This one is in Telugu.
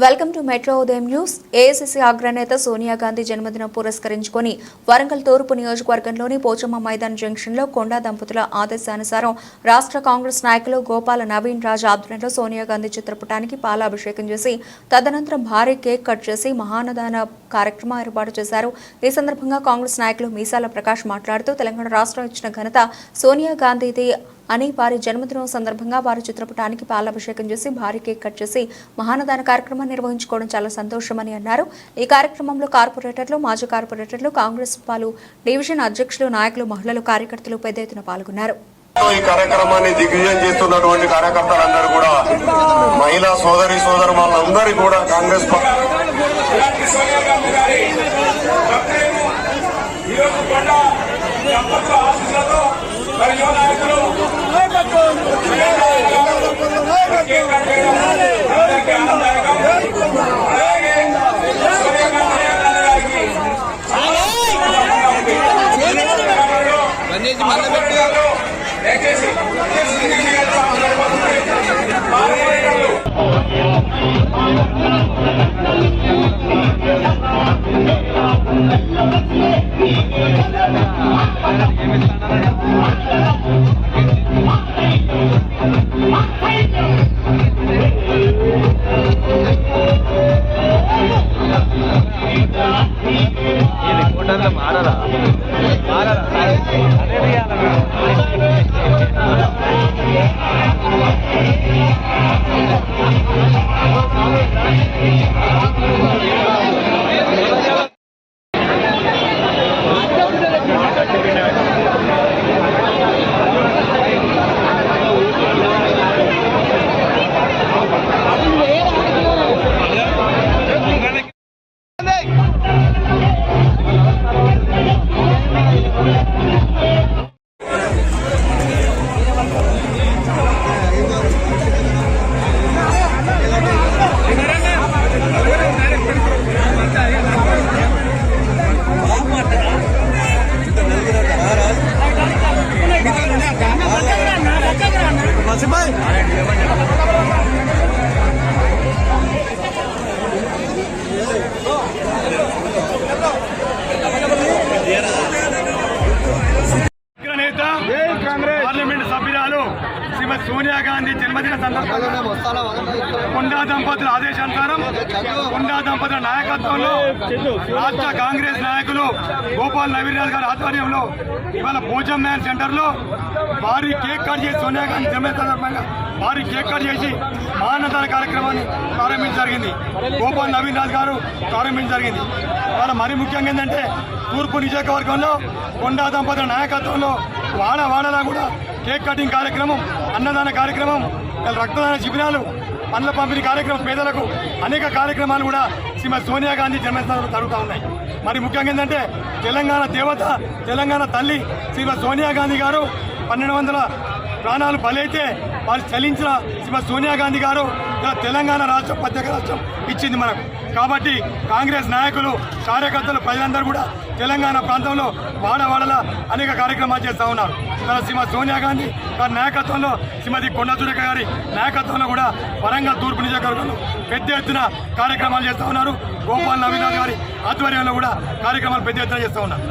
వెల్కమ్ టు మెట్రో ఉదయం న్యూస్. ఏఐసీసీ అగ్రనేత సోనియా గాంధీ జన్మదినం పురస్కరించుకొని వరంగల్ తూర్పు నియోజకవర్గంలోని పోచమ్మ మైదాన్ జంక్షన్లో కొండా దంపతుల ఆదేశానుసారం రాష్ట్ర కాంగ్రెస్ నాయకులు గోపాల నవీన్ రాజ్ ఆధ్వర్యంలో సోనియా గాంధీ చిత్రపటానికి పాలాభిషేకం చేసి తదనంతరం భారీ కేక్ కట్ చేసి మహానదాన కార్యక్రమం ఏర్పాటు చేశారు. ఈ సందర్భంగా కాంగ్రెస్ నాయకులు మీసాల ప్రకాష్ మాట్లాడుతూ తెలంగాణ రాష్ట్రం ఇచ్చిన ఘనత సోనియా గాంధీది అని వారి జన్మదినం సందర్భంగా వారి చిత్రపటానికి పాలాభిషేకం చేసి భారీ కేక్ కట్ చేసి మహానదాన కార్యక్రమాన్ని నిర్వహించుకోవడం చాలా సంతోషమని అన్నారు. ఈ కార్యక్రమంలో కార్పొరేటర్లు, మాజీ కార్పొరేటర్లు, కాంగ్రెస్ పాలు డివిజన్ అధ్యక్షులు, నాయకులు, మహిళలు, కార్యకర్తలు పెద్ద ఎత్తున పాల్గొన్నారు. ఈ కార్యక్రమాన్ని దిగ్విజయం చేస్తున్నటువంటి కార్యకర్తలందరూ కూడా, మహిళా సోదరి సోదరులందరికీ కూడా కాంగ్రెస్ పార్లమెంట్ సభ్యురాలు శ్రీమతి సోనియా గాంధీ జన్మదిన సందర్భంగా కొండా దంపతుల ఆదేశానుసారం కొండా దంపతుల నాయకత్వంలో రాష్ట్ర కాంగ్రెస్ నాయకులు గోపాల్ నవీన్ రాజ్ గారి ఆధ్వర్యంలో ఇవాళ పోచమ్మ మ్యాన్ సెంటర్ లో భారీ కేక్ కట్ చేసి సోనియా గాంధీ జన్మదిన సందర్భంగా భారీ కేక్ కట్ చేసి మహానదాన కార్యక్రమాన్ని ప్రారంభించడం జరిగింది. గోపాల్ నవీన్ రాజ్ గారు ప్రారంభించడం జరిగింది. ఇవాళ మరీ ముఖ్యంగా ఏంటంటే తూర్పు నియోజకవర్గంలో కొండా దంపతుల నాయకత్వంలో వాడలా కూడా కేక్ కటింగ్ కార్యక్రమం, అన్నదాన కార్యక్రమం, రక్తదాన శిబిరాలు, పండ్ల పంపిణీ కార్యక్రమం, పేదలకు అనేక కార్యక్రమాలు కూడా శ్రీమతి సోనియా గాంధీ జన్మదినం జరుగుతూ ఉన్నాయి. మరి ముఖ్యంగా ఏంటంటే తెలంగాణ దేవత, తెలంగాణ తల్లి శ్రీమతి సోనియా గాంధీ గారు 1200 ప్రాణాలు బలైతే వాళ్ళు చలించిన శ్రీమతి సోనియా గాంధీ గారు తెలంగాణ రాష్ట్రం, ప్రత్యేక రాష్ట్రం ఇచ్చింది మనకు. కాబట్టి కాంగ్రెస్ నాయకులు, కార్యకర్తలు, ప్రజలందరూ కూడా తెలంగాణ ప్రాంతంలో వాడలా అనేక కార్యక్రమాలు చేస్తూ ఉన్నారు. శ్రీమతి సోనియా గాంధీ గారి నాయకత్వంలో, శ్రీమతి కొండా సురేఖ గారి నాయకత్వంలో కూడా వరంగల్ తూర్పు నియోజకవర్గంలో పెద్ద ఎత్తున కార్యక్రమాలు చేస్తూ ఉన్నారు. గోపాల్ నవీన్ గారి ఆధ్వర్యంలో కూడా కార్యక్రమాలు పెద్ద ఎత్తున చేస్తూ ఉన్నారు.